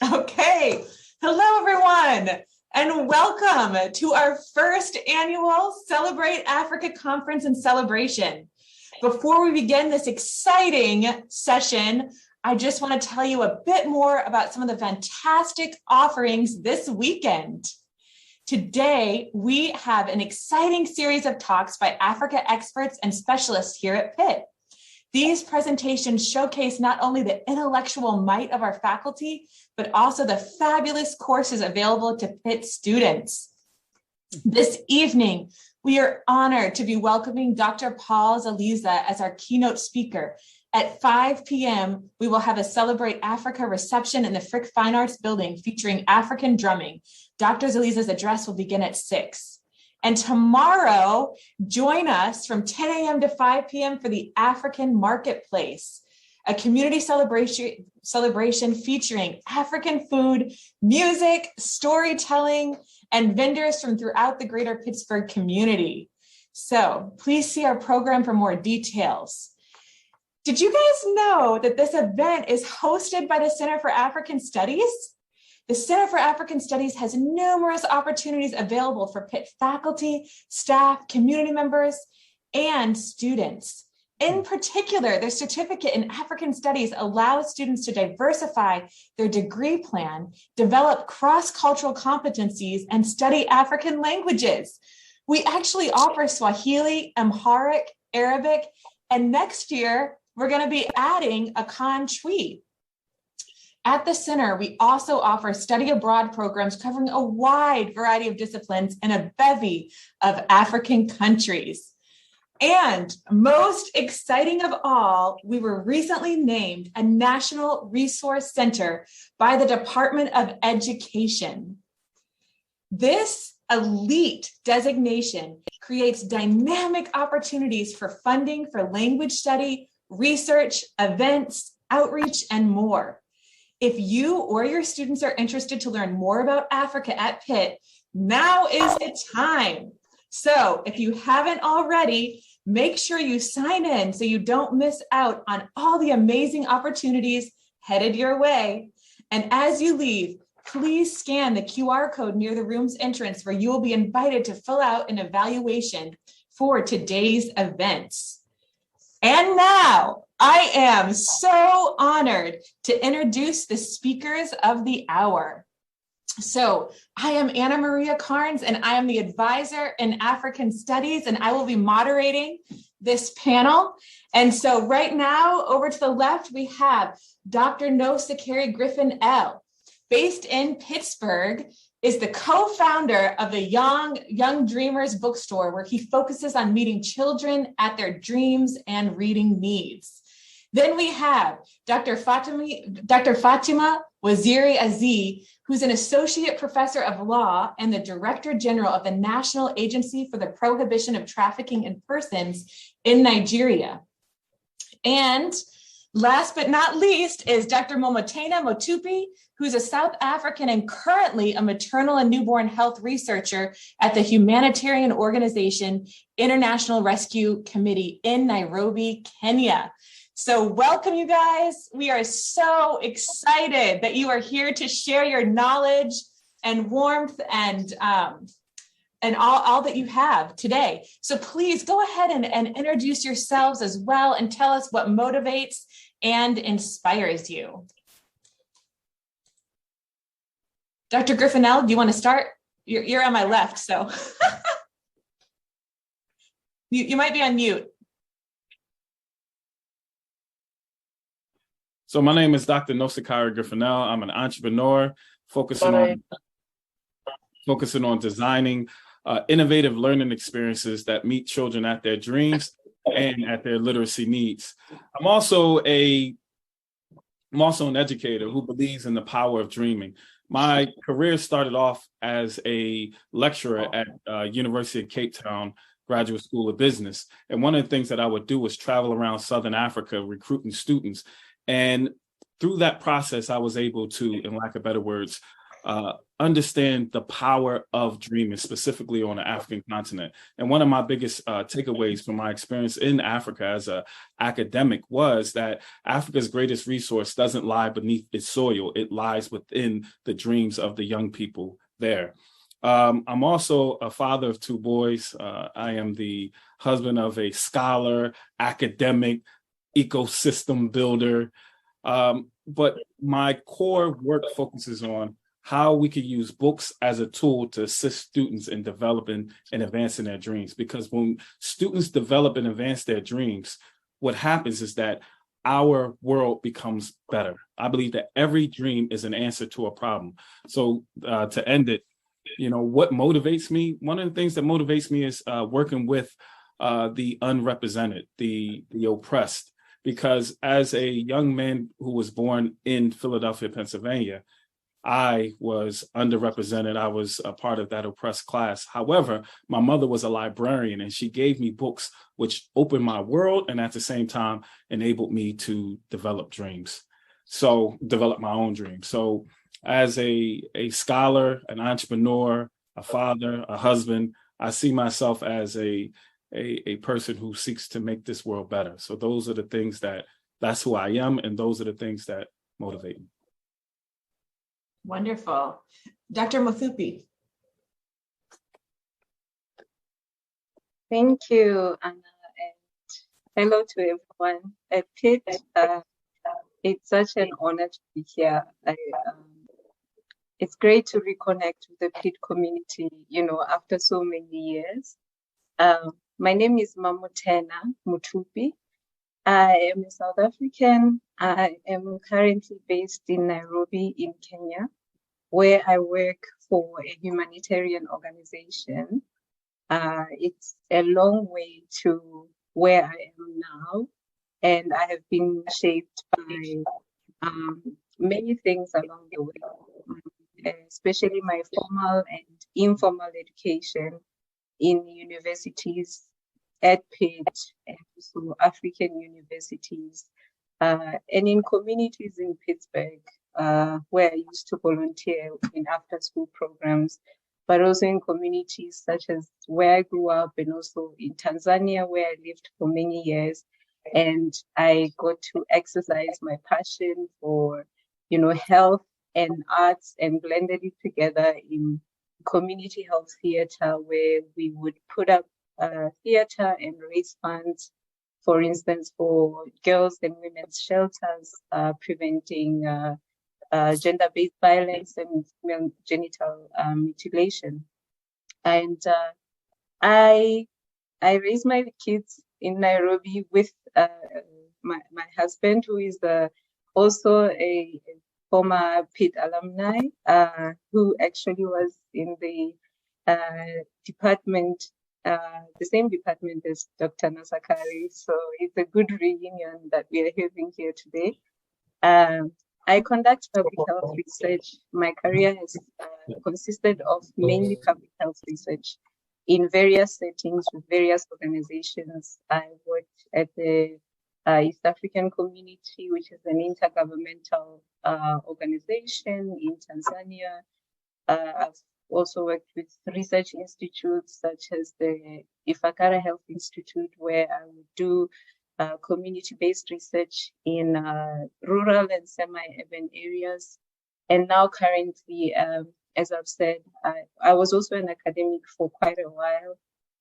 Okay, hello everyone, and welcome to our first annual Celebrate Africa Conference and Celebration. Before we begin this exciting session, I just want to tell you a bit more about some of the fantastic offerings this weekend. Today, we have an exciting series of talks by Africa experts and specialists here at Pitt. These presentations showcase not only the intellectual might of our faculty, but also the fabulous courses available to Pitt students. This evening, we are honored to be welcoming Dr. Paul Zaliza as our keynote speaker. At 5 p.m., we will have a Celebrate Africa reception in the Frick Fine Arts Building featuring African drumming. Dr. Zaliza's address will begin at 6. And tomorrow, join us from 10 a.m. to 5 p.m. for the African Marketplace, a community celebration featuring African food, music, storytelling, and vendors from throughout the greater Pittsburgh community. So please see our program for more details. Did you guys know that this event is hosted by the Center for African Studies? The Center for African Studies has numerous opportunities available for Pitt faculty, staff, community members, and students. In particular, their certificate in African Studies allows students to diversify their degree plan, develop cross-cultural competencies, and study African languages. We actually offer Swahili, Amharic, Arabic, and next year, we're going to be adding a Kan Chui. At the center, we also offer study abroad programs covering a wide variety of disciplines in a bevy of African countries. And most exciting of all, we were recently named a National Resource Center by the Department of Education. This elite designation creates dynamic opportunities for funding for language study, research, events, outreach, and more. If you or your students are interested to learn more about Africa at Pitt, now is the time. So if you haven't already, make sure you sign in so you don't miss out on all the amazing opportunities headed your way. And as you leave, please scan the QR code near the room's entrance where you will be invited to fill out an evaluation for today's events. And now, I am so honored to introduce the speakers of the hour. So I am Anna Maria Karnes, and I am the advisor in African Studies, and I will be moderating this panel. And so right now, over to the left, we have Dr. Nosakhere Griffin-El, based in Pittsburgh, is the co-founder of the Young Dreamers Bookstore, where he focuses on meeting children at their dreams and reading needs. Then we have Dr. Fatima Waziri-Azi, who's an associate professor of law and the director general of the National Agency for the Prohibition of Trafficking in Persons in Nigeria. And last but not least is Dr. Mamothena Mothupi, who's a South African and currently a maternal and newborn health researcher at the humanitarian organization International Rescue Committee in Nairobi, Kenya. So welcome, you guys. We are so excited that you are here to share your knowledge and warmth and all that you have today. So please go ahead and introduce yourselves as well and tell us what motivates and inspires you. Dr. Griffin-El, do you want to start? You're on my left, so you might be on mute. So my name is Dr. Nosakhere Griffin-El. I'm an entrepreneur focusing on designing innovative learning experiences that meet children at their dreams and at their literacy needs. I'm also an educator who believes in the power of dreaming. My career started off as a lecturer at University of Cape Town Graduate School of Business. And one of the things that I would do was travel around Southern Africa recruiting students. And through that process, I was able to, in lack of better words, understand the power of dreaming, specifically on the African continent. And one of my biggest takeaways from my experience in Africa as an academic was that Africa's greatest resource doesn't lie beneath its soil. It lies within the dreams of the young people there. I'm also a father of 2 boys. I am the husband of a scholar, academic, ecosystem builder. But my core work focuses on how we can use books as a tool to assist students in developing and advancing their dreams. Because when students develop and advance their dreams, what happens is that our world becomes better. I believe that every dream is an answer to a problem. So to end it, what motivates me? One of the things that motivates me is working with the unrepresented, the oppressed. Because as a young man who was born in Philadelphia, Pennsylvania, I was underrepresented. I was a part of that oppressed class. However, my mother was a librarian, and she gave me books which opened my world and at the same time enabled me to develop dreams. So develop my own dreams. So as a scholar, an entrepreneur, a father, a husband, I see myself as a person who seeks to make this world better. So those are the things that's who I am, and those are the things that motivate me. Wonderful. Dr. Mothupi. Thank you, Anna, and hello to everyone. At Pitt, it's such an honor to be here. It's great to reconnect with the Pitt community, after so many years. My name is Mamothena Mothupi. I am a South African. I am currently based in Nairobi in Kenya, where I work for a humanitarian organization. It's a long way to where I am now, and I have been shaped by many things along the way, especially my formal and informal education in universities at Pitt and also African universities, and in communities in Pittsburgh, where I used to volunteer in after-school programs, but also in communities such as where I grew up, and also in Tanzania, where I lived for many years. And I got to exercise my passion for, health and arts, and blended it together in community health theater, where we would put up theater and raise funds, for instance, for girls and women's shelters, preventing gender-based violence and female genital mutilation. And I raised my kids in Nairobi with my husband, who is also a former Pitt alumni, who actually was in the department, the same department as Dr. Nosakhere. So it's a good reunion that we are having here today. I conduct public health research. My career has consisted of mainly public health research in various settings with various organizations. I worked at the East African Community, which is an intergovernmental organization in Tanzania. I've also worked with research institutes such as the Ifakara Health Institute, where I would do community-based research in rural and semi-urban areas. And now currently, as I've said, I was also an academic for quite a while,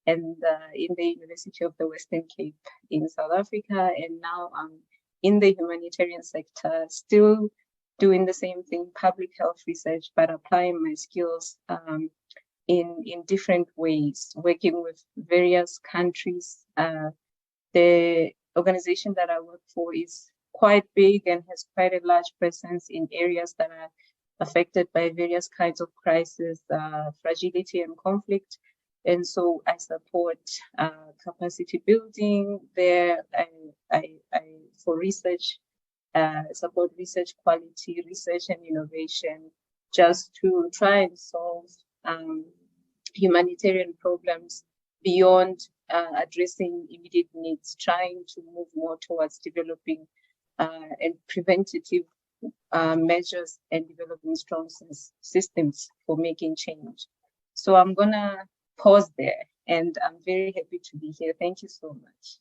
and in the University of the Western Cape in South Africa. And now I'm in the humanitarian sector, still doing the same thing, public health research, but applying my skills in different ways, working with various countries. The organization that I work for is quite big and has quite a large presence in areas that are affected by various kinds of crisis, fragility and conflict. And so I support capacity building there. I for research, support research quality, research and innovation, just to try and solve humanitarian problems beyond addressing immediate needs, trying to move more towards developing and preventative measures and developing strong systems for making change. So I'm going to pause there, and I'm very happy to be here. Thank you so much.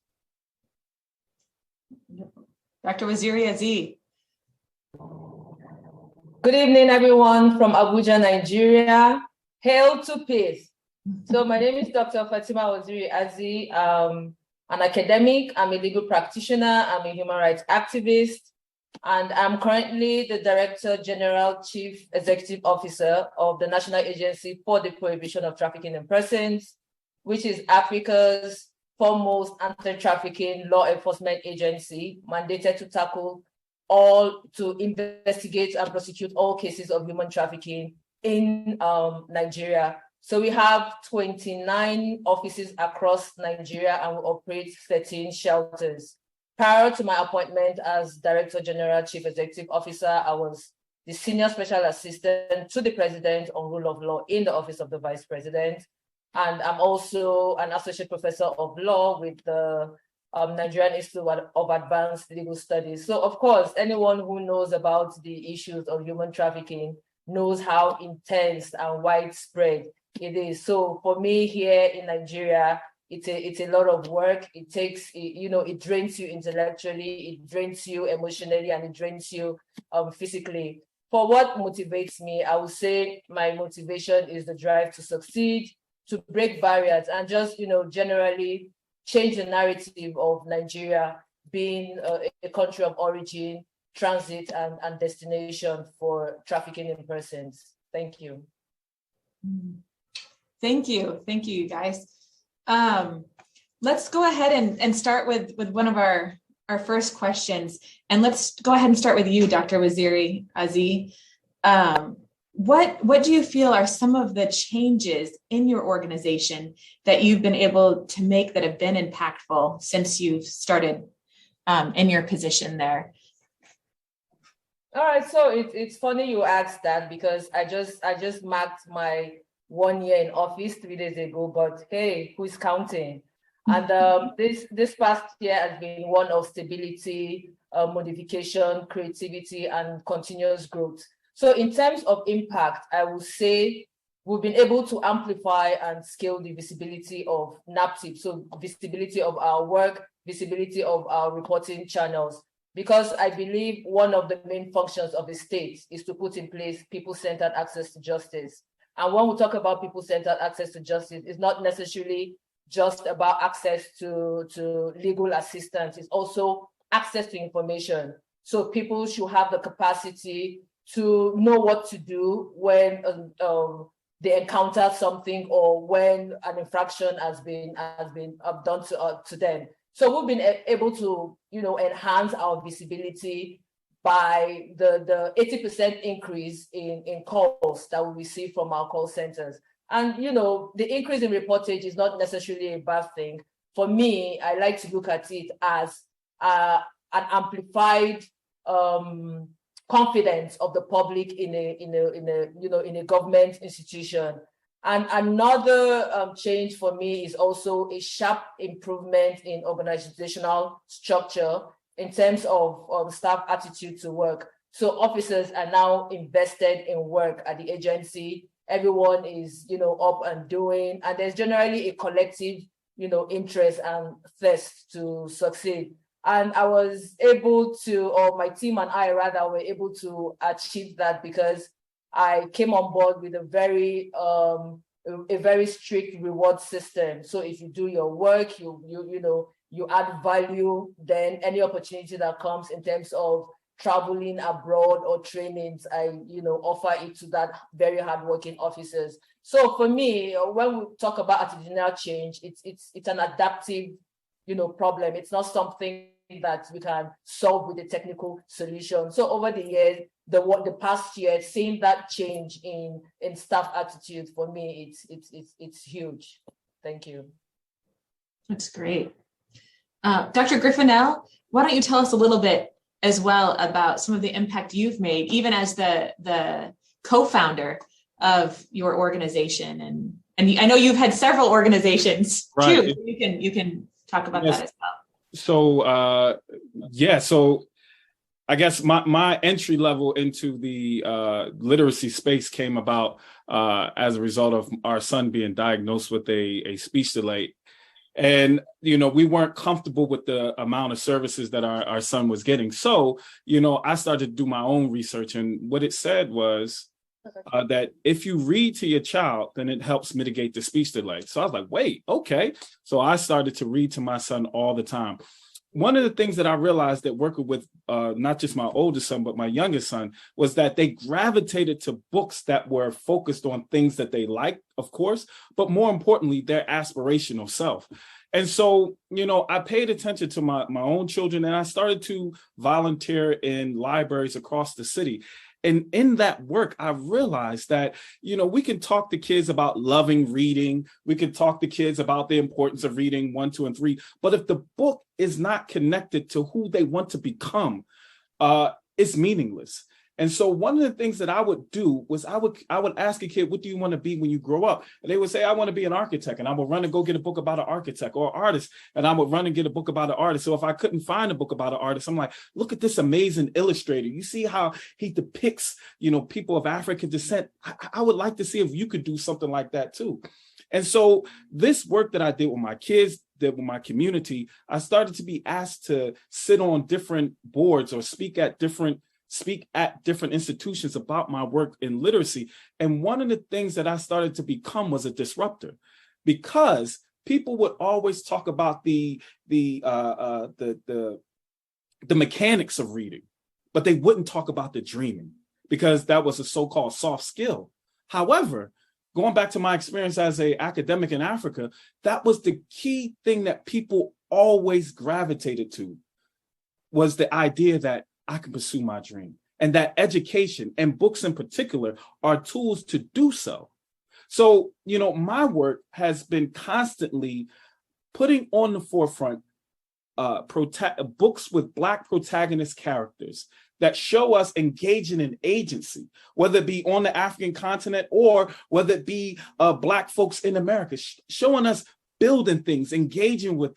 Dr. Waziri-Azi. Good evening, everyone from Abuja, Nigeria. Hail to peace. So my name is Dr. Fatima Waziri-Azi. An academic, I'm a legal practitioner, I'm a human rights activist, and I'm currently the Director General Chief Executive Officer of the National Agency for the Prohibition of Trafficking in Persons, which is Africa's foremost anti-trafficking law enforcement agency, mandated to investigate and prosecute all cases of human trafficking in Nigeria. So we have 29 offices across Nigeria, and we operate 13 shelters. Prior to my appointment as Director General Chief Executive Officer, I was the Senior Special Assistant to the President on Rule of Law in the Office of the Vice President. And I'm also an Associate Professor of Law with the Nigerian Institute of Advanced Legal Studies. So of course, anyone who knows about the issues of human trafficking knows how intense and widespread it is. So for me here in Nigeria, it's a lot of work. It takes, it drains you intellectually, it drains you emotionally, and it drains you physically. For what motivates me, I would say my motivation is the drive to succeed, to break barriers, and just, generally change the narrative of Nigeria being a country of origin, transit, and destination for trafficking in persons. Thank you. Thank you, you guys. Let's go ahead and start with one of our first questions. And let's go ahead and start with you, Dr. Waziri-Azi. What do you feel are some of the changes in your organization that you've been able to make that have been impactful since you've started in your position there? All right, so it's funny you asked that, because I just marked my 1 year in office 3 days ago, but hey, who's counting? And this past year has been one of stability, modification, creativity, and continuous growth. So in terms of impact, I will say we've been able to amplify and scale the visibility of NAPTIP, so visibility of our work, visibility of our reporting channels, because I believe one of the main functions of the state is to put in place people-centered access to justice. And when we talk about people-centered access to justice, it's not necessarily just about access to legal assistance. It's also access to information. So people should have the capacity to know what to do when they encounter something, or when an infraction has been done to them. So we've been able to enhance our visibility by the 80% increase in calls that we receive from our call centers. And the increase in reportage is not necessarily a bad thing. For me, I like to look at it as an amplified confidence of the public in a government institution. And another change for me is also a sharp improvement in organizational structure in terms of staff attitude to work. So officers are now invested in work at the agency. Everyone is, up and doing, and there's generally a collective, interest and thirst to succeed. And I was able to, or my team and I rather, were able to achieve that because I came on board with a very strict reward system. So if you do your work, you add value, then any opportunity that comes in terms of traveling abroad or trainings, I offer it to that very hardworking officers. So for me, when we talk about attitudinal change, it's an adaptive problem. It's not something that we can solve with a technical solution. So over the years, the past year, seeing that change in staff attitude, for me, it's huge. Thank you. That's great. Dr. Griffin-El, why don't you tell us a little bit as well about some of the impact you've made, even as the co-founder of your organization, and I know you've had several organizations too. So you can talk about that as well. So so I guess my entry level into the literacy space came about as a result of our son being diagnosed with a speech delay. And, we weren't comfortable with the amount of services that our son was getting. So, I started to do my own research. And what it said was that if you read to your child, then it helps mitigate the speech delay. So I was like, wait, okay. So I started to read to my son all the time. One of the things that I realized that working with not just my oldest son, but my youngest son, was that they gravitated to books that were focused on things that they liked, of course, but more importantly, their aspirational self. And so, I paid attention to my own children, and I started to volunteer in libraries across the city. And in that work, I realized that, we can talk to kids about loving reading. We can talk to kids about the importance of reading 1, 2, and 3. But if the book is not connected to who they want to become, it's meaningless. And so one of the things that I would do was I would ask a kid, what do you want to be when you grow up? And they would say, I want to be an architect. And I would run and go get a book about an architect, or an artist. And I would run and get a book about an artist. So if I couldn't find a book about an artist, I'm like, look at this amazing illustrator. You see how he depicts, people of African descent. I would like to see if you could do something like that too. And so this work that I did with my kids, did with my community, I started to be asked to sit on different boards or speak at different institutions about my work in literacy. And one of the things that I started to become was a disruptor, because people would always talk about the mechanics of reading, but they wouldn't talk about the dreaming, because that was a so-called soft skill. However, going back to my experience as an academic in Africa, that was the key thing that people always gravitated to, was the idea that I can pursue my dream, and that education and books in particular are tools to do so. So, my work has been constantly putting on the forefront books with Black protagonist characters that show us engaging in agency, whether it be on the African continent or whether it be Black folks in America, showing us building things, engaging with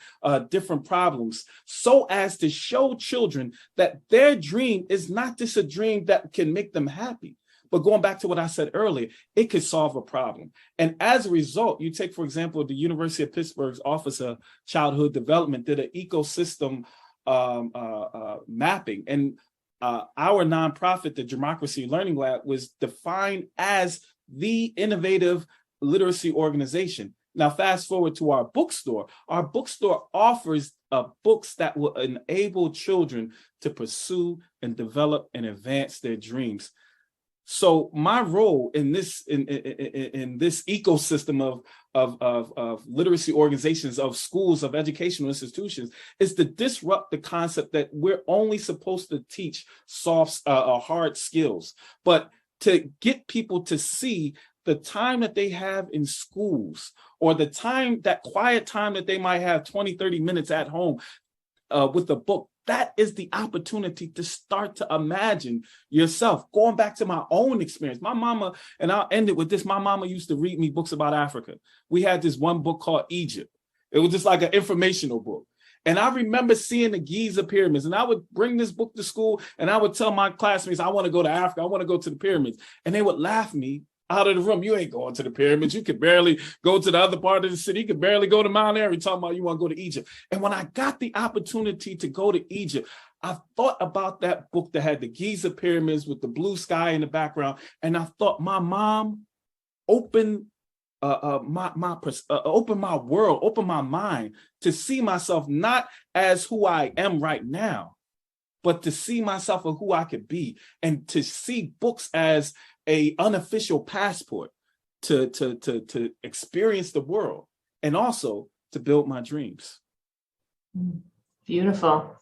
different problems, so as to show children that their dream is not just a dream that can make them happy, but going back to what I said earlier, it could solve a problem. And as a result, you take, for example, the University of Pittsburgh's Office of Childhood Development did an ecosystem mapping. And our nonprofit, the Democracy Learning Lab, was defined as the innovative literacy organization. Now, fast forward to our bookstore. Our bookstore offers books that will enable children to pursue and develop and advance their dreams. So my role in this ecosystem of literacy organizations, of schools, of educational institutions, is to disrupt the concept that we're only supposed to teach hard skills, but to get people to see the time that they have in schools, or that quiet time that they might have 20, 30 minutes at home with a book. That is the opportunity to start to imagine yourself. Going back to my own experience, my mama, and I'll end it with this, my mama used to read me books about Africa. We had this one book called Egypt. It was just like an informational book. And I remember seeing the Giza pyramids, and I would bring this book to school, and I would tell my classmates, I want to go to Africa, I want to go to the pyramids. And they would laugh me out of the room. You ain't going to the pyramids. You could barely go to the other part of the city. You could barely go to Mount Airy, talking about you want to go to Egypt. And when I got the opportunity to go to Egypt, I thought about that book that had the Giza pyramids with the blue sky in the background. And I thought, my mom opened open my world, open my mind to see myself not as who I am right now, but to see myself as who I could be, and to see books as a unofficial passport to experience the world, and also to build my dreams. Beautiful.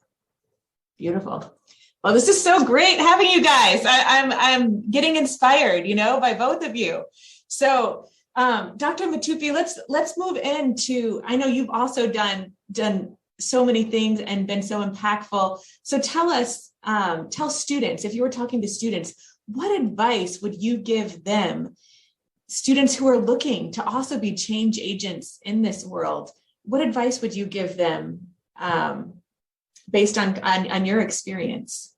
Well, this is so great having you guys. I'm getting inspired, by both of you. So, Dr. Mothupi, let's move into, I know you've also done so many things and been so impactful. So tell students, if you were talking to students, what advice would you give them, students who are looking to also be change agents in this world? What advice would you give them based on your experience?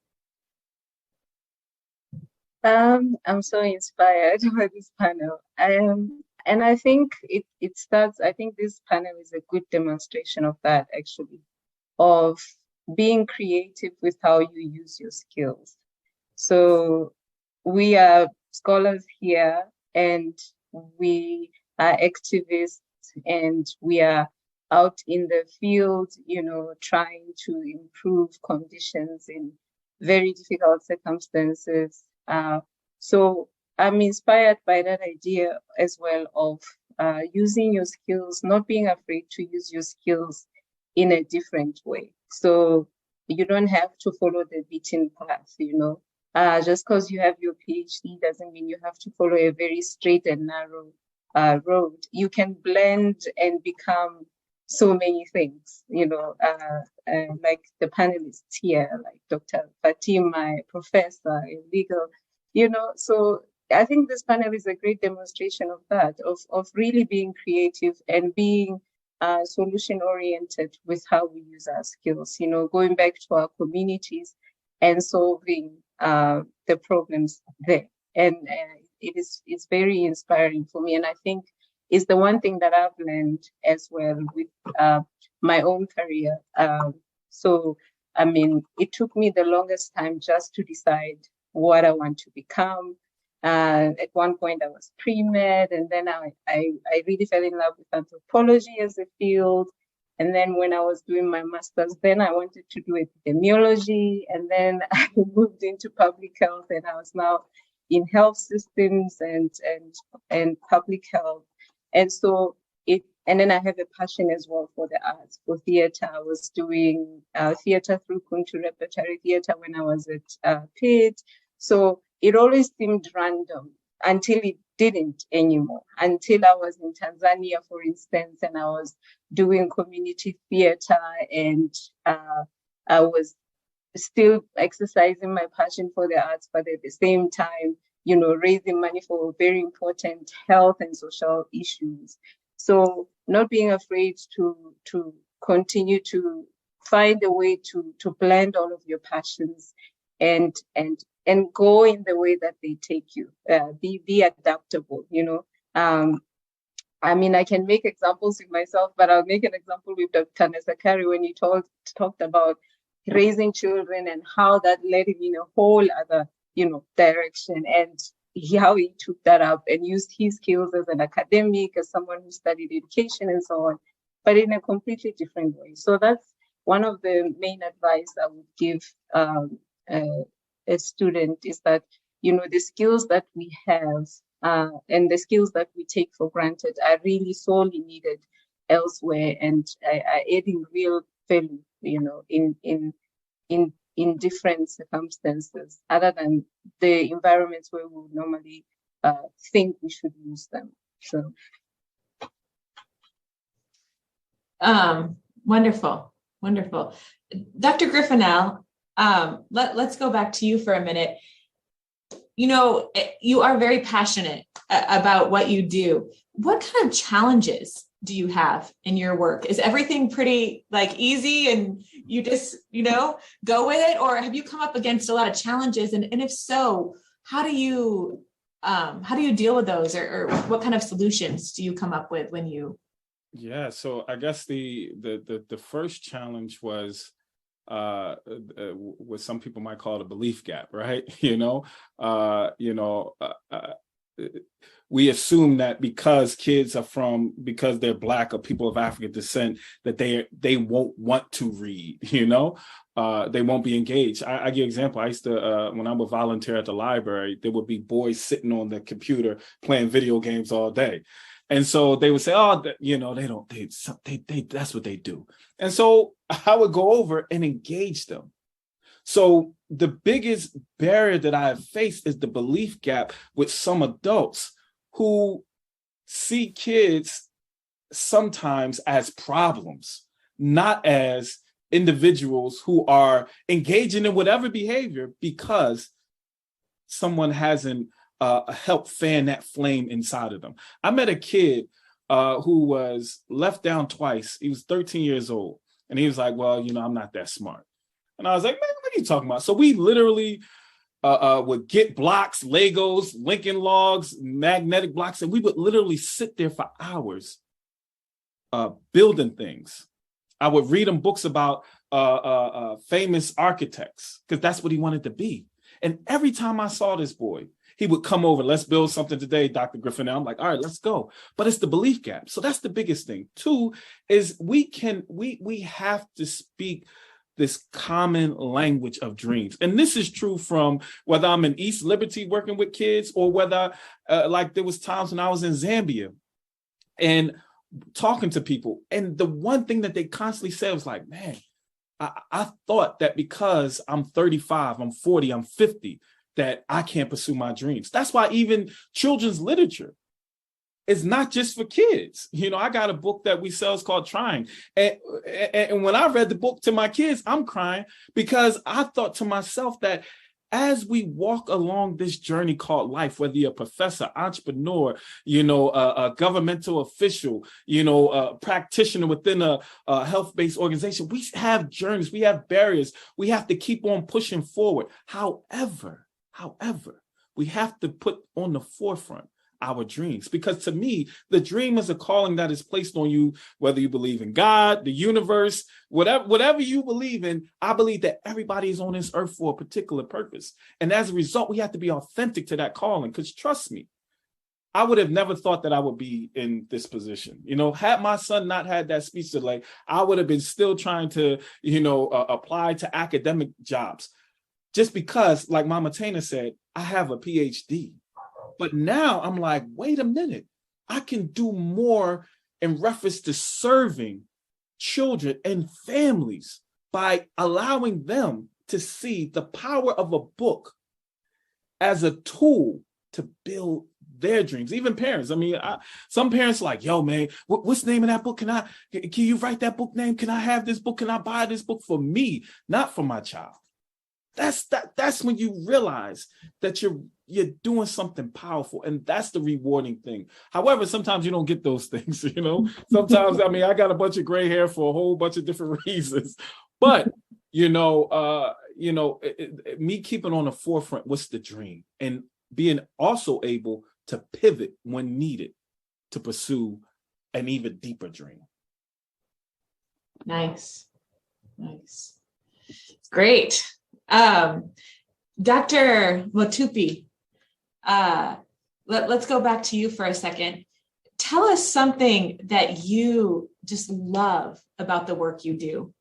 I'm so inspired by this panel. And I think it starts, I think this panel is a good demonstration of that, actually, of being creative with how you use your skills. So we are scholars here, and we are activists, and we are out in the field, trying to improve conditions in very difficult circumstances. So I'm inspired by that idea as well of using your skills, not being afraid to use your skills in a different way. So you don't have to follow the beaten path, just because you have your PhD doesn't mean you have to follow a very straight and narrow road. You can blend and become so many things, like the panelists here, like Dr. Fatima, a professor in legal, so I think this panel is a great demonstration of that, of really being creative and being solution oriented with how we use our skills, going back to our communities and solving the problems there. And it's very inspiring for me. And I think it's the one thing that I've learned as well with my own career. So, I mean, it took me the longest time just to decide what I want to become. At one point I was pre-med, and then I really fell in love with anthropology as a field. And then when I was doing my master's, then I wanted to do epidemiology, and then I moved into public health, and I was now in health systems and public health. And so and then I have a passion as well for the arts, for theater. I was doing theater through Kuntu Repertory Theater when I was at Pitt. So it always seemed random until it didn't anymore. Until I was in Tanzania, for instance, and I was doing community theater, and I was still exercising my passion for the arts, but at the same time, raising money for very important health and social issues. So not being afraid to continue to find a way to blend all of your passions and go in the way that they take you. Be adaptable, I mean, I can make examples with myself, but I'll make an example with Dr. Nosakhere when he talked about raising children and how that led him in a whole other, direction, and how he took that up and used his skills as an academic, as someone who studied education and so on, but in a completely different way. So that's one of the main advice I would give a student, is that, the skills that we have and the skills that we take for granted are really sorely needed elsewhere, and are adding real value, in different circumstances, other than the environments where we would normally think we should use them. So, wonderful. Dr. Griffin-El, let's go back to you for a minute. You are very passionate about what you do. What kind of challenges do you have in your work? Is everything pretty easy and you just, go with it? Or have you come up against a lot of challenges? And if so, how do you deal with those, or what kind of solutions do you come up with when you? Yeah, so I guess the first challenge was what some people might call it a belief gap, right? We assume that because they're Black or people of African descent, that they won't want to read, they won't be engaged. I give you an example. I used to, when I would volunteer at the library, there would be boys sitting on the computer playing video games all day. And so they would say, that's what they do. And so I would go over and engage them. So the biggest barrier that I have faced is the belief gap with some adults who see kids sometimes as problems, not as individuals who are engaging in whatever behavior because someone hasn't helped fan that flame inside of them. I met a kid who was left down twice. He was 13 years old. And he was like, well, I'm not that smart. And I was like, man, what are you talking about? So we literally would get blocks, Legos, Lincoln Logs, magnetic blocks, and we would literally sit there for hours building things. I would read him books about famous architects because that's what he wanted to be. And every time I saw this boy, he would come over, let's build something today, Dr. Griffin-El. I'm like, all right, let's go. But it's the belief gap. So that's the biggest thing. Two is we have to speak this common language of dreams. And this is true from whether I'm in East Liberty working with kids or whether like there was times when I was in Zambia and talking to people. And the one thing that they constantly said was like, man, I thought that because I'm 35, I'm 40, I'm 50, that I can't pursue my dreams. That's why even children's literature is not just for kids. You know, I got a book that we sell, it's called Trying. And when I read the book to my kids, I'm crying because I thought to myself that as we walk along this journey called life, whether you're a professor, entrepreneur, you know, a governmental official, you know, a practitioner within a health-based organization, we have journeys, we have barriers, we have to keep on pushing forward. However, we have to put on the forefront our dreams, because to me, the dream is a calling that is placed on you, whether you believe in God, the universe, whatever you believe in. I believe that everybody is on this earth for a particular purpose. And as a result, we have to be authentic to that calling, because trust me, I would have never thought that I would be in this position. You know, had my son not had that speech delay, I would have been still trying to, you know, apply to academic jobs. Just because, like Mamothena said, I have a PhD. But now I'm like, wait a minute, I can do more in reference to serving children and families by allowing them to see the power of a book as a tool to build their dreams. Even parents. I mean, some parents are like, yo, man, what's the name of that book? Can you write that book name? Can I have this book? Can I buy this book for me, not for my child? That's when you realize that you're doing something powerful, and that's the rewarding thing. However, sometimes you don't get those things, you know. Sometimes, I mean, I got a bunch of gray hair for a whole bunch of different reasons, but me keeping on the forefront, what's the dream, and being also able to pivot when needed to pursue an even deeper dream. Nice. Great. Dr. Mothupi, let's go back to you for a second. Tell us something that you just love about the work you do.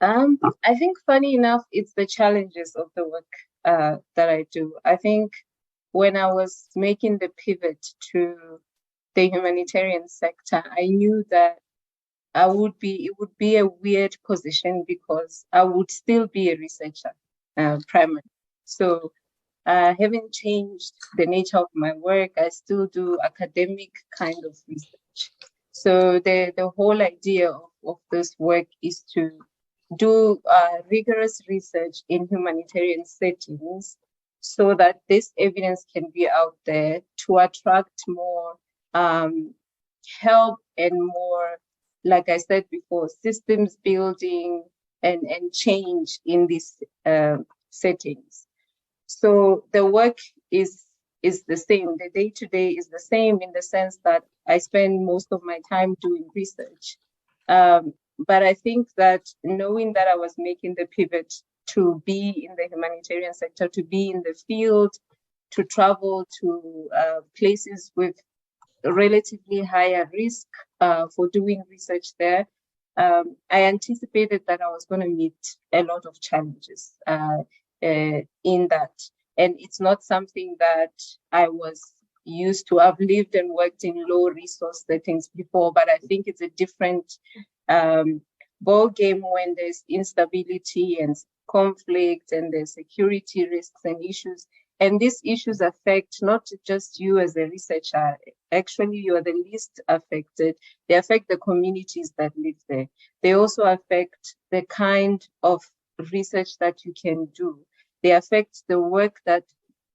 I think, funny enough, it's the challenges of the work that I do. I think when I was making the pivot to the humanitarian sector, I knew that it would be a weird position because I would still be a researcher primarily. So having changed the nature of my work, I still do academic kind of research. So the whole idea of this work is to do rigorous research in humanitarian settings so that this evidence can be out there to attract more help and more, like I said before, systems building and change in these settings. So the work is the same. The day-to-day is the same in the sense that I spend most of my time doing research. But I think that knowing that I was making the pivot to be in the humanitarian sector, to be in the field, to travel to places with relatively higher risk for doing research there, I anticipated that I was going to meet a lot of challenges in that. And it's not something that I was used to. I've lived and worked in low resource settings before, but I think it's a different ball game when there's instability and conflict and there's security risks and issues. And these issues affect not just you as a researcher. Actually, you are the least affected. They affect the communities that live there. They also affect the kind of research that you can do. They affect the work that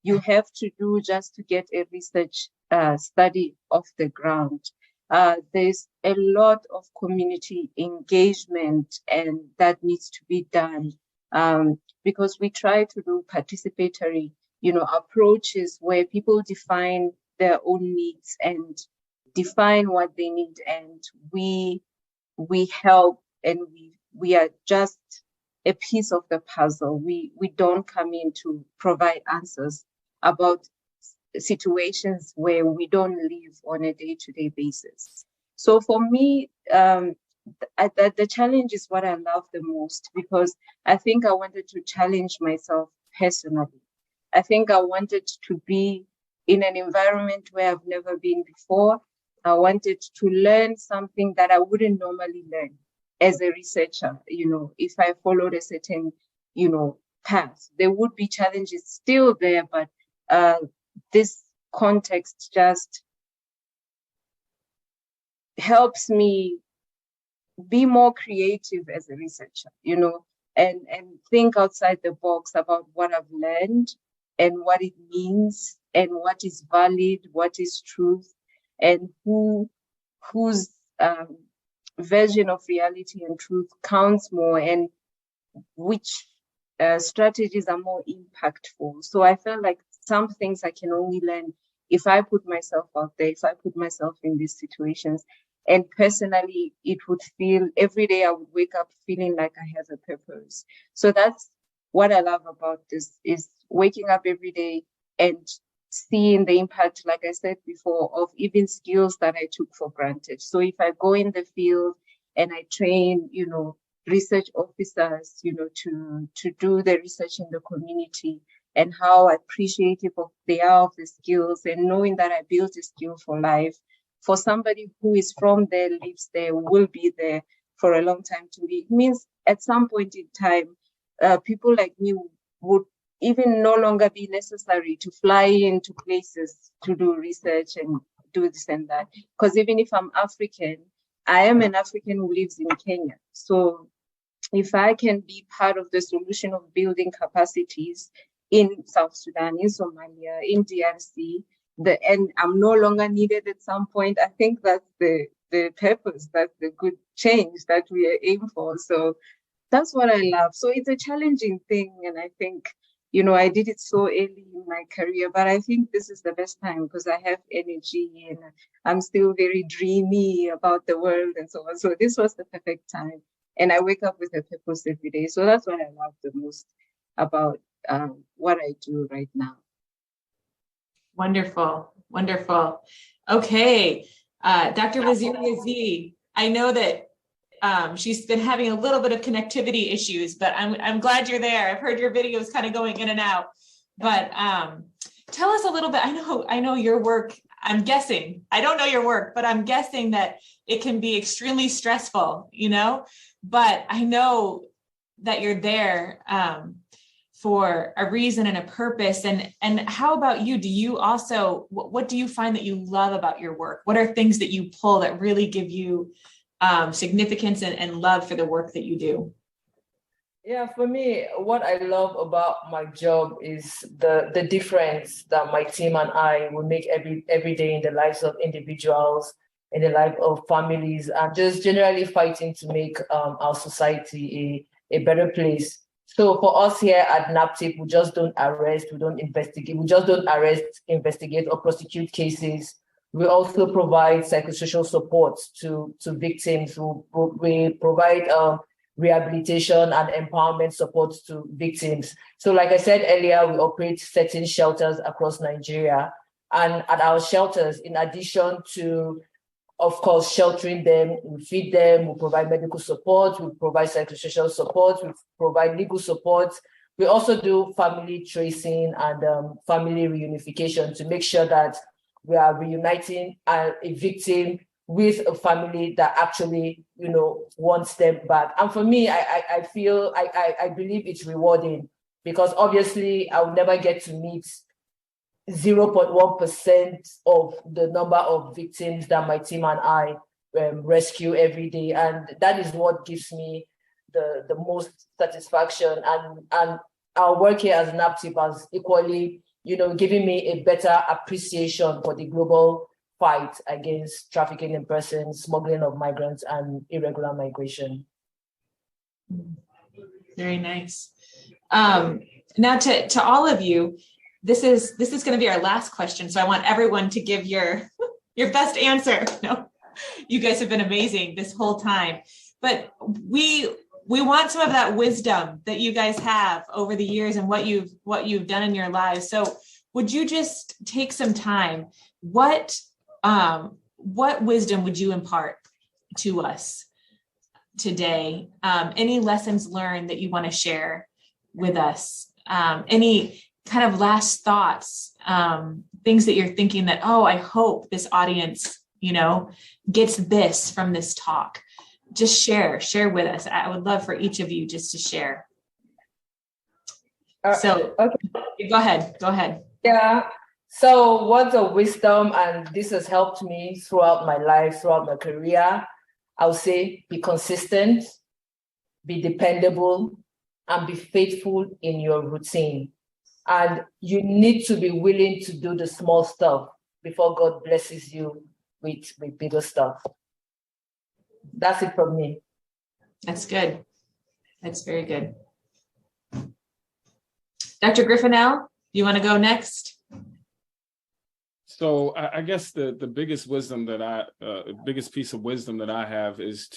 you have to do just to get a research study off the ground. There's a lot of community engagement and that needs to be done because we try to do participatory, approaches where people define their own needs and define what they need, and we help, and we are just a piece of the puzzle. We don't come in to provide answers about situations where we don't live on a day-to-day basis. So for me, the challenge is what I love the most, because I think I wanted to challenge myself personally. I think I wanted to be in an environment where I've never been before. I wanted to learn something that I wouldn't normally learn as a researcher. If I followed a certain, path, there would be challenges still there, but this context just helps me be more creative as a researcher, and think outside the box about what I've learned and what it means and what is valid, what is truth, and whose version of reality and truth counts more, and which strategies are more impactful. So I felt like some things I can only learn if I put myself out there, if I put myself in these situations. And personally, it would feel every day I would wake up feeling like I have a purpose. So that's what I love about this, is waking up every day and seeing the impact, like I said before, of even skills that I took for granted. So if I go in the field and I train, research officers, to do the research in the community, and how appreciative they are of the skills, and knowing that I built a skill for life, for somebody who is from there, lives there, will be there for a long time to live, means at some point in time, people like me would even no longer be necessary to fly into places to do research and do this and that. Because even if I'm African, I am an African who lives in Kenya. So if I can be part of the solution of building capacities in South Sudan, in Somalia, in DRC, and I'm no longer needed at some point, I think that's the purpose, that's the good change that we aim for. So that's what I love. So it's a challenging thing, and I think, I did it so early in my career, but I think this is the best time because I have energy and I'm still very dreamy about the world and so on. So this was the perfect time, and I wake up with a purpose every day. So that's what I love the most about what I do right now. Wonderful. Wonderful. Okay. Dr. Waziri-Azi, I know that she's been having a little bit of connectivity issues, but I'm glad you're there. I've heard your videos kind of going in and out, but tell us a little bit. I know your work, I'm guessing, I don't know your work, but I'm guessing that it can be extremely stressful, but I know that you're there for a reason and a purpose. And how about you? Do you also, what do you find that you love about your work? What are things that you pull that really give you significance and love for the work that you do? Yeah, for me, what I love about my job is the difference that my team and I will make every day in the lives of individuals, in the life of families, and just generally fighting to make our society a better place. So for us here at NAPTIP, we just don't arrest, we don't investigate, we just don't arrest, investigate, or prosecute cases. We also provide psychosocial support to victims. We provide rehabilitation and empowerment support to victims. So like I said earlier, we operate 13 shelters across Nigeria. And at our shelters, in addition to, of course, sheltering them, we feed them, we provide medical support, we provide psychosocial support, we provide legal support. We also do family tracing and family reunification to make sure that we are reuniting a victim with a family that actually, wants them back. And for me, I feel, I believe it's rewarding, because obviously I will never get to meet 0.1% of the number of victims that my team and I rescue every day. And that is what gives me the most satisfaction. And our work here as NAPTIP has equally, giving me a better appreciation for the global fight against trafficking in persons, smuggling of migrants, and irregular migration. Very nice. Now to all of you, this is going to be our last question. So I want everyone to give your best answer. No, you guys have been amazing this whole time, but we want some of that wisdom that you guys have over the years and what you've done in your lives. So would you just take some time? What wisdom would you impart to us today? Any lessons learned that you want to share with us? Any kind of last thoughts, things that you're thinking that, oh, I hope this audience, gets this from this talk. Just share with us. I would love for each of you just to share. So okay. Go ahead. Yeah. So what's a wisdom, and this has helped me throughout my life, throughout my career, I would say be consistent, be dependable, and be faithful in your routine. And you need to be willing to do the small stuff before God blesses you with bigger stuff. That's it from me. That's good. That's very good. Dr. Griffin-El, you want to go next? So I guess the biggest wisdom biggest piece of wisdom that I have is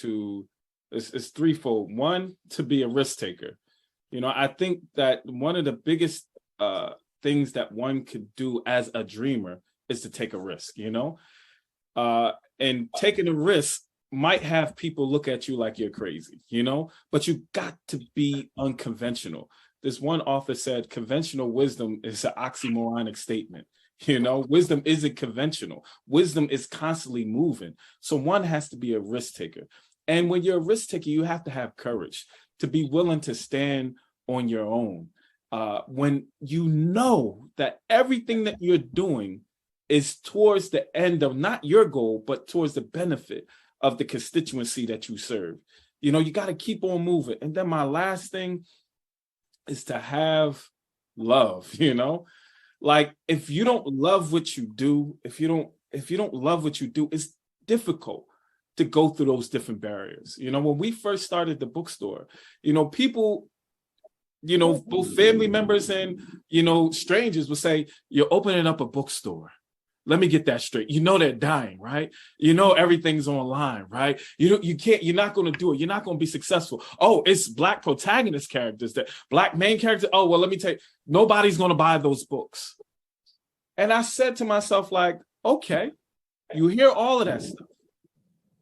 threefold. One, to be a risk taker. I think that one of the biggest things that one could do as a dreamer is to take a risk, and taking a risk might have people look at you like you're crazy, but you got to be unconventional. This one author said, conventional wisdom is an oxymoronic statement. Wisdom isn't conventional. Wisdom is constantly moving. So one has to be a risk taker. And when you're a risk taker, you have to have courage to be willing to stand on your own. When you know that everything that you're doing is towards the end of not your goal, but towards the benefit of the constituency that you serve. You got to keep on moving. And then my last thing is to have love, Like if you don't love what you do, if you don't love what you do, it's difficult to go through those different barriers. When we first started the bookstore, people, both family members and, strangers would say, you're opening up a bookstore. Let me get that straight. They're dying, right? Everything's online, right? You're not going to do it. You're not going to be successful. Oh, it's Black protagonist characters, that Black main character. Oh, well, let me tell you, nobody's going to buy those books. And I said to myself, like, okay, you hear all of that stuff.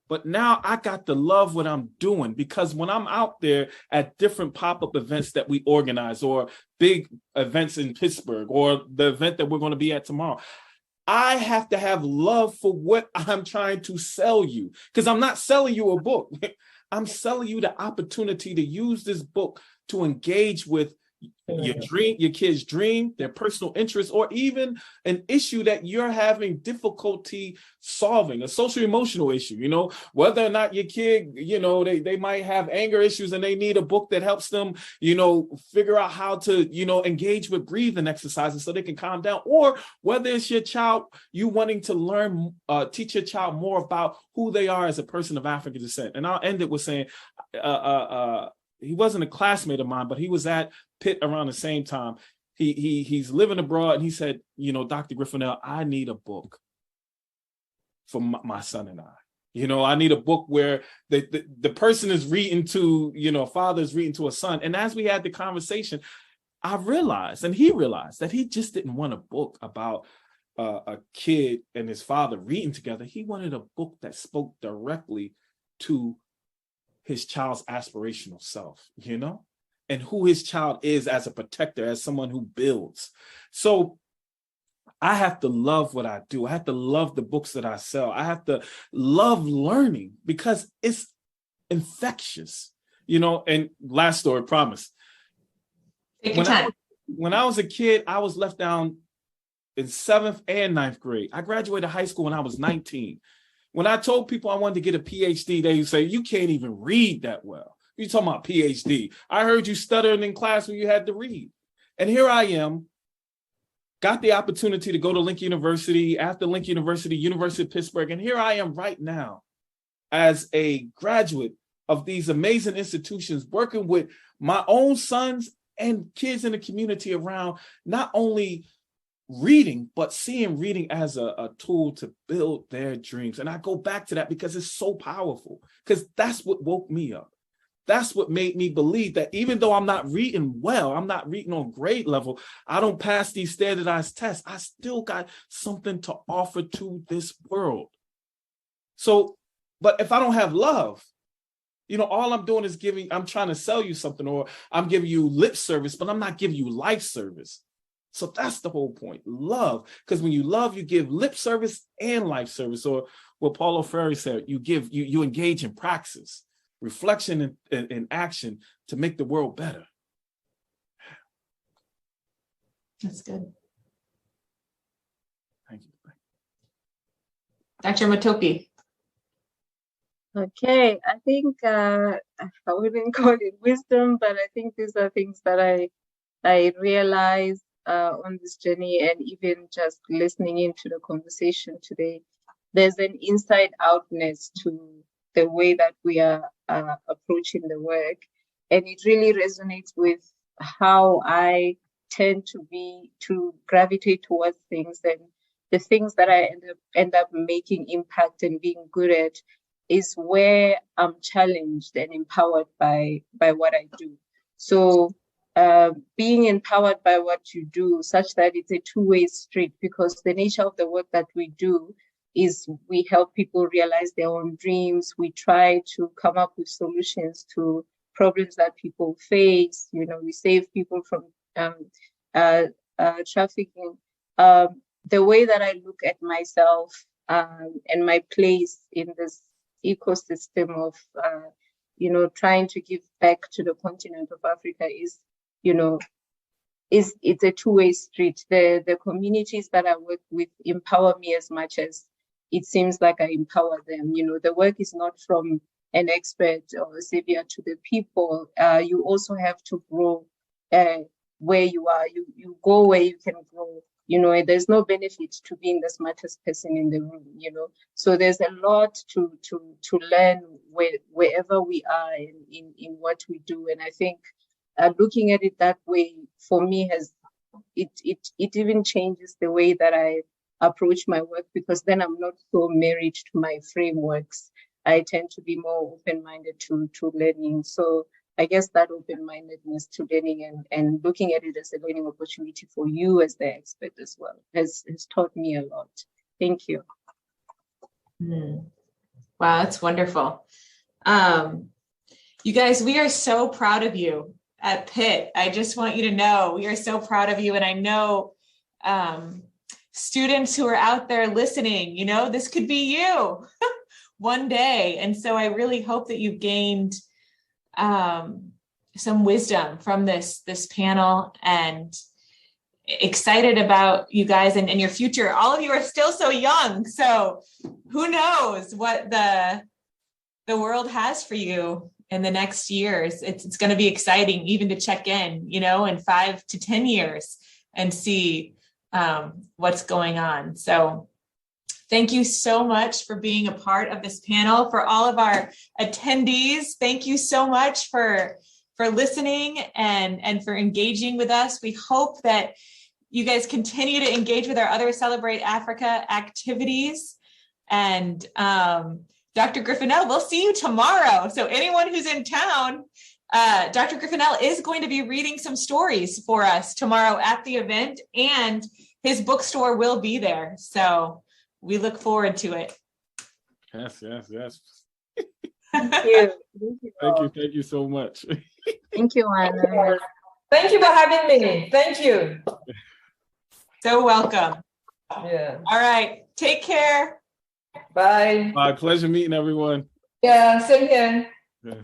But now I got to love what I'm doing, because when I'm out there at different pop-up events that we organize, or big events in Pittsburgh, or the event that we're going to be at tomorrow, I have to have love for what I'm trying to sell you, because I'm not selling you a book. I'm selling you the opportunity to use this book to engage with your dream, your kid's dream, their personal interest, or even an issue that you're having difficulty solving, a social emotional issue, whether or not your kid, they might have anger issues and they need a book that helps them, figure out how to, engage with breathing exercises so they can calm down, or whether it's your child, you wanting to learn, teach your child more about who they are as a person of African descent. And I'll end it with saying, he wasn't a classmate of mine, but he was at Pitt around the same time. He's living abroad, and he said, Dr. Griffin-El, I need a book for my son and I. I need a book where the person is reading to, a father is reading to a son. And as we had the conversation, I realized, and he realized, that he just didn't want a book about a kid and his father reading together. He wanted a book that spoke directly to his child's aspirational self, and who his child is as a protector, as someone who builds. So I have to love what I do. I have to love the books that I sell. I have to love learning, because it's infectious, and last story, promise. When I was a kid, I was left down in 7th and 9th grade. I graduated high school when I was 19. When I told people I wanted to get a PhD, they would say, you can't even read that well. You're talking about PhD. I heard you stuttering in class when you had to read. And here I am, got the opportunity to go to Lincoln University, after Lincoln University, University of Pittsburgh. And here I am right now as a graduate of these amazing institutions, working with my own sons and kids in the community around not only reading, but seeing reading as a tool to build their dreams. And I go back to that because it's so powerful, because that's what woke me up. That's what made me believe that even though I'm not reading well, I'm not reading on grade level, I don't pass these standardized tests, I still got something to offer to this world. So, but if I don't have love, all I'm doing is I'm trying to sell you something, or I'm giving you lip service, but I'm not giving you life service. So that's the whole point, love. Because when you love, you give lip service and life service. Or what Paulo Freire said, you engage in praxis, reflection and action to make the world better. That's good. Thank you. Dr. Mothupi. Okay, I think I wouldn't call it wisdom, but I think these are things that I realized on this journey, and even just listening into the conversation today. There's an inside outness to the way that we are approaching the work, and it really resonates with how I tend to gravitate towards things, and the things that I end up making impact and being good at is where I'm challenged and empowered by what I do. So being empowered by what you do, such that it's a two-way street, because the nature of the work that we do is we help people realize their own dreams. We try to come up with solutions to problems that people face. We save people from trafficking. The way that I look at myself and my place in this ecosystem of trying to give back to the continent of Africa is it's a two-way street. The communities that I work with empower me as much as it seems like I empower them. The work is not from an expert or a savior to the people. You also have to grow where you are. You go where you can grow. There's no benefit to being the smartest person in the room, So there's a lot to learn wherever we are in what we do. And I think looking at it that way, for me, it even changes the way that I approach my work, because then I'm not so married to my frameworks. I tend to be more open-minded to learning. So I guess that open-mindedness to learning and looking at it as a learning opportunity for you as the expert as well has taught me a lot. Thank you. Wow, that's wonderful. You guys, we are so proud of you at Pitt. I just want you to know we are so proud of you. And I know students who are out there listening, this could be you one day. And so I really hope that you've gained some wisdom from this panel, and excited about you guys and your future. All of you are still so young, so who knows what the world has for you in the next years. It's going to be exciting even to check in, in 5 to 10 years and see what's going on. So thank you so much for being a part of this panel. For all of our attendees, thank you so much for listening and for engaging with us. We hope that you guys continue to engage with our other Celebrate Africa activities. And Dr. Griffin-El, we'll see you tomorrow. So anyone who's in town, Dr. Griffin-El is going to be reading some stories for us tomorrow at the event, and his bookstore will be there. So we look forward to it. Yes. Thank you. Thank you so much. Thank you, Anna. Thank you for having me. Thank you. So welcome. Yeah. All right. Take care. Bye. Bye. Pleasure meeting everyone. Yeah, same here. Yes.